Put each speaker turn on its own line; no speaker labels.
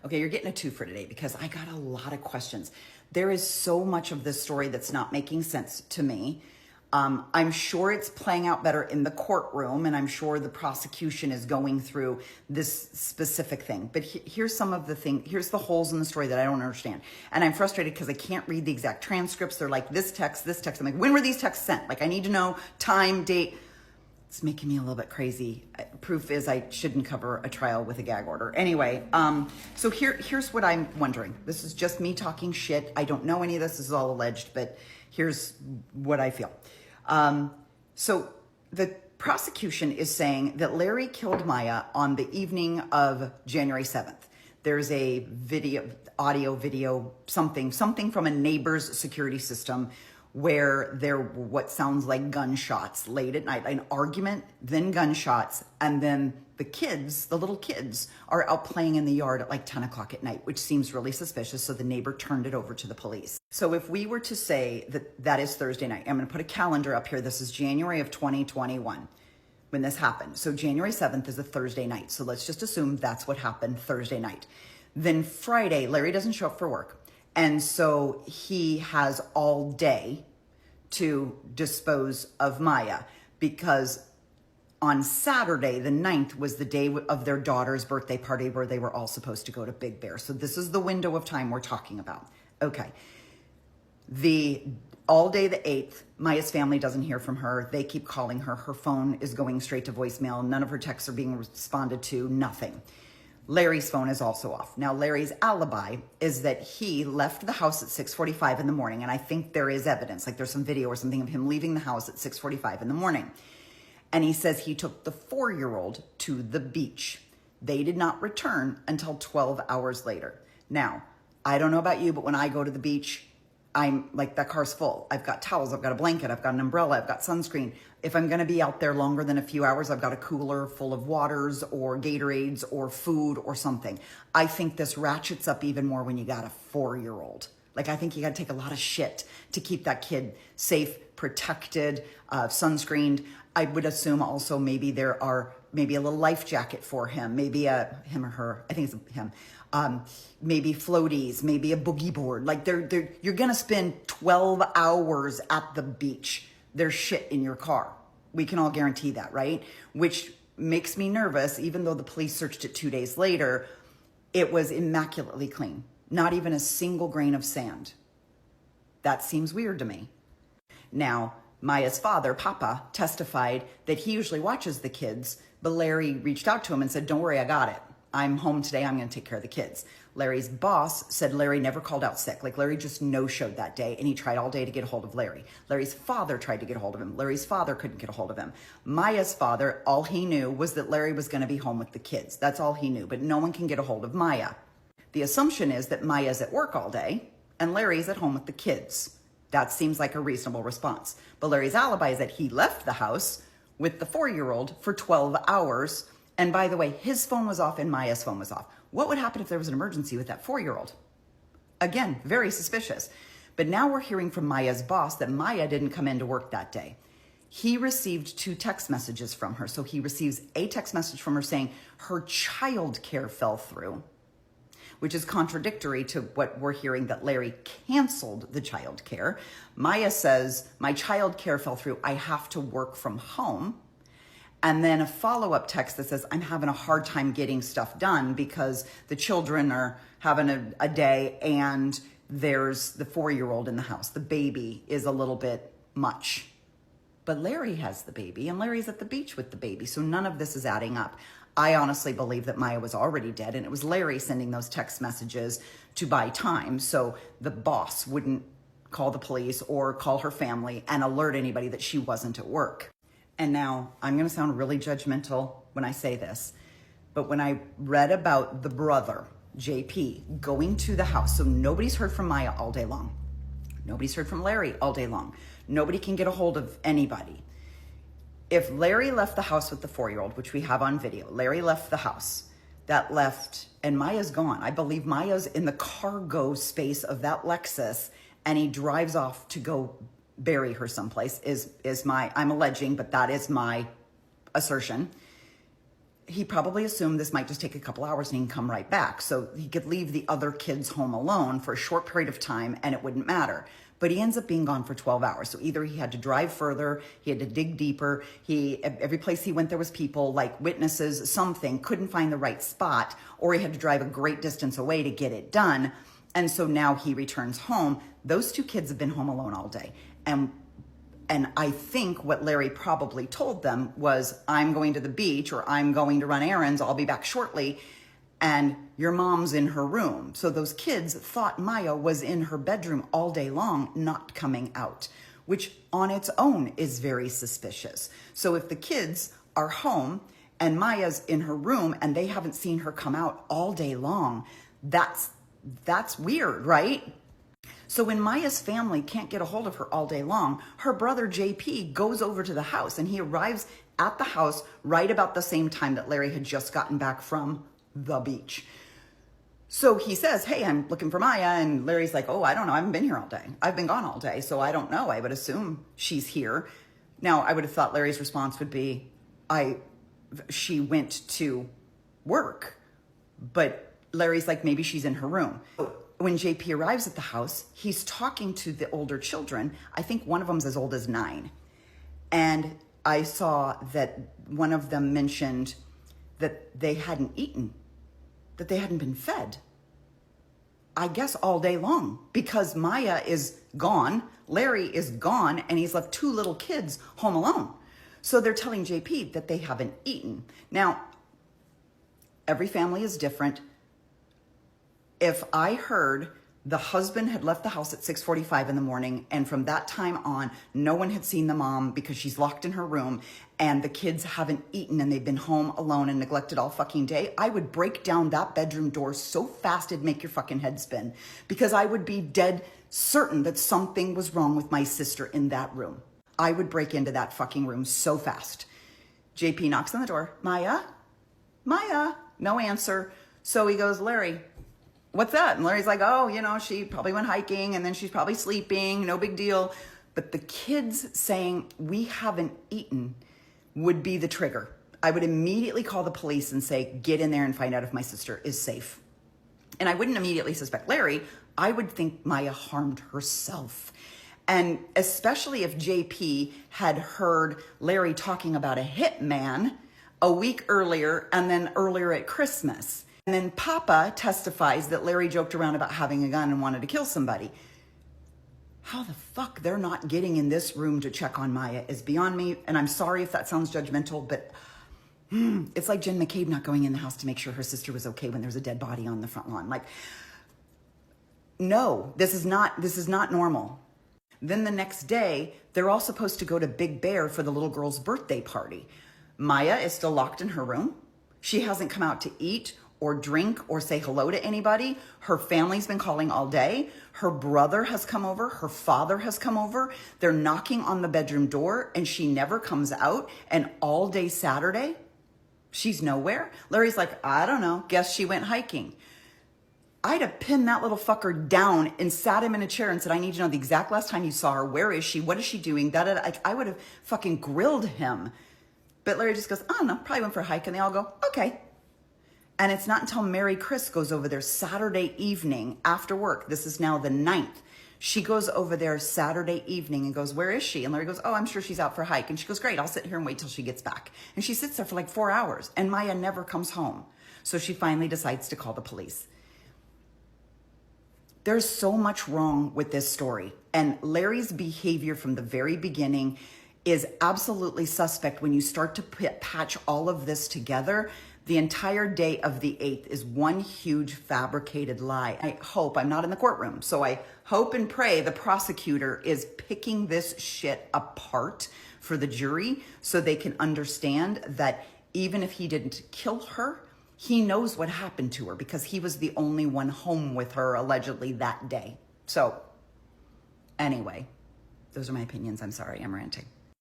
Okay, you're getting a 2 for today because I got a lot of questions. There is so much of this story that's not making sense to me. I'm sure it's playing out better in the courtroom, and I'm sure the prosecution is going through this specific thing. But here's some of the thing. Here's the holes in the story that I don't understand. And I'm frustrated because I can't read the exact transcripts. They're like this text, this text. I'm like, when were these texts sent? Like, I need to know time, date. It's making me a little bit crazy. Proof is I shouldn't cover a trial with a gag order. Anyway, so here's what I'm wondering. This is just me talking shit. I don't know any of this. This is all alleged, but here's what I feel. So the prosecution is saying that Larry killed Maya on the evening of January 7th. There's a audio video, something from a neighbor's security system where there were what sounds like gunshots late at night, an argument, then gunshots, and then the little kids are out playing in the yard at like 10 o'clock at night, which seems really suspicious. So the neighbor turned it over to the police. So if we were to say that is Thursday night, I'm going to put a calendar up here. This is January of 2021 when this happened. So January 7th is a Thursday night. So let's just assume that's what happened Thursday night. Then Friday, Larry doesn't show up for work. And so he has all day to dispose of Maya because on Saturday, the 9th, was the day of their daughter's birthday party where they were all supposed to go to Big Bear. So this is the window of time we're talking about. Okay. All day the 8th, Maya's family doesn't hear from her. They keep calling her. Her phone is going straight to voicemail. None of her texts are being responded to. Nothing. Larry's phone is also off. Now, Larry's alibi is that he left the house at 6:45 in the morning, and I think there is evidence, like there's some video or something of him leaving the house at 6:45 in the morning. And he says he took the 4-year-old to the beach. They did not return until 12 hours later. Now, I don't know about you, but when I go to the beach, I'm like, that car's full. I've got towels, I've got a blanket, I've got an umbrella, I've got sunscreen. If I'm gonna be out there longer than a few hours, I've got a cooler full of waters or Gatorades or food or something. I think this ratchets up even more when you got a 4-year-old. Like, I think you gotta take a lot of shit to keep that kid safe, protected, sunscreened. I would assume also maybe there are a little life jacket for him, maybe him or her, I think it's him. Maybe floaties, maybe a boogie board. Like you're gonna spend 12 hours at the beach. There's shit in your car. We can all guarantee that, right? Which makes me nervous, even though the police searched it 2 days later, it was immaculately clean. Not even a single grain of sand. That seems weird to me. Now, Maya's father, Papa, testified that he usually watches the kids, but Larry reached out to him and said, don't worry, I got it. I'm home today, I'm gonna take care of the kids. Larry's boss said Larry never called out sick. Like, Larry just no-showed that day, and he tried all day to get a hold of Larry. Larry's father tried to get a hold of him. Larry's father couldn't get a hold of him. Maya's father, all he knew was that Larry was gonna be home with the kids. That's all he knew, but no one can get a hold of Maya. The assumption is that Maya's at work all day, and Larry's at home with the kids. That seems like a reasonable response. But Larry's alibi is that he left the house with the 4-year-old for 12 hours. And by the way, his phone was off and Maya's phone was off. What would happen if there was an emergency with that 4-year-old? Again, very suspicious. But now we're hearing from Maya's boss that Maya didn't come into work that day. He received 2 text messages from her. So he receives a text message from her saying her childcare fell through, which is contradictory to what we're hearing that Larry canceled the childcare. Maya says, my childcare fell through. I have to work from home. And then a follow-up text that says, I'm having a hard time getting stuff done because the children are having a day and there's the 4-year-old in the house. The baby is a little bit much. But Larry has the baby and Larry's at the beach with the baby. So none of this is adding up. I honestly believe that Maya was already dead and it was Larry sending those text messages to buy time so the boss wouldn't call the police or call her family and alert anybody that she wasn't at work. And now I'm going to sound really judgmental when I say this, but when I read about the brother, JP, going to the house, so nobody's heard from Maya all day long. Nobody's heard from Larry all day long. Nobody can get a hold of anybody. If Larry left the house with the 4-year-old, which we have on video, Larry left the house, that left, and Maya's gone. I believe Maya's in the cargo space of that Lexus, and he drives off to go bury her someplace, I'm alleging, but that is my assertion. he probably assumed this might just take a couple hours and he can come right back. So he could leave the other kids home alone for a short period of time and it wouldn't matter. But he ends up being gone for 12 hours. So either he had to drive further, he had to dig deeper. Every place he went, there was people, like witnesses, something, couldn't find the right spot, or he had to drive a great distance away to get it done. And so now he returns home. Those two kids have been home alone all day. And I think what Larry probably told them was, I'm going to the beach or I'm going to run errands. I'll be back shortly. And your mom's in her room. So those kids thought Maya was in her bedroom all day long, not coming out, which on its own is very suspicious. So if the kids are home and Maya's in her room and they haven't seen her come out all day long, that's weird, right? So when Maya's family can't get a hold of her all day long, her brother JP goes over to the house and he arrives at the house right about the same time that Larry had just gotten back from the beach. So he says, hey, I'm looking for Maya. And Larry's like, oh, I don't know. I haven't been here all day. I've been gone all day. So I don't know. I would assume she's here. Now, I would have thought Larry's response would be, she went to work. But Larry's like, maybe she's in her room. When JP arrives at the house, he's talking to the older children. I think one of them's as old as 9. And I saw that one of them mentioned that they hadn't eaten, that they hadn't been fed, I guess all day long, because Maya is gone, Larry is gone, and he's left 2 little kids home alone. So they're telling JP that they haven't eaten. Now, every family is different. If I heard the husband had left the house at 6:45 in the morning, and from that time on, no one had seen the mom because she's locked in her room, and the kids haven't eaten and they've been home alone and neglected all fucking day, I would break down that bedroom door so fast it'd make your fucking head spin, because I would be dead certain that something was wrong with my sister in that room. I would break into that fucking room so fast. JP knocks on the door. Maya? No answer. So he goes, Larry, what's that? And Larry's like, oh, she probably went hiking and then she's probably sleeping. No big deal. But the kids saying we haven't eaten would be the trigger. I would immediately call the police and say, get in there and find out if my sister is safe. And I wouldn't immediately suspect Larry. I would think Maya harmed herself. And especially if JP had heard Larry talking about a hitman a week earlier and then earlier at Christmas. And then Papa testifies that Larry joked around about having a gun and wanted to kill somebody. How the fuck they're not getting in this room to check on Maya is beyond me. And I'm sorry if that sounds judgmental, but it's like Jen McCabe not going in the house to make sure her sister was okay when there's a dead body on the front lawn. Like, no, this is not normal. Then the next day, they're all supposed to go to Big Bear for the little girl's birthday party. Maya is still locked in her room. She hasn't come out to eat or drink or say hello to anybody. Her family's been calling all day. Her brother has come over. Her father has come over. They're knocking on the bedroom door and she never comes out. And all day Saturday, she's nowhere. Larry's like, I don't know. Guess she went hiking. I'd have pinned that little fucker down and sat him in a chair and said, I need to know the exact last time you saw her. Where is she? What is she doing? I would have fucking grilled him. But Larry just goes, I don't know, probably went for a hike. And they all go, okay. And it's not until Mary Chris goes over there Saturday evening after work. This is now the 9th. She goes over there Saturday evening and goes, where is she? And Larry goes, oh, I'm sure she's out for a hike. And she goes, great, I'll sit here and wait till she gets back. And she sits there for like 4 hours and Maya never comes home. So she finally decides to call the police. There's so much wrong with this story. And Larry's behavior from the very beginning is absolutely suspect when you start to patch all of this together. The entire day of the 8th is one huge fabricated lie. I hope, I'm not in the courtroom, so I hope and pray the prosecutor is picking this shit apart for the jury so they can understand that even if he didn't kill her, he knows what happened to her because he was the only one home with her allegedly that day. So anyway, those are my opinions. I'm sorry, I'm ranting.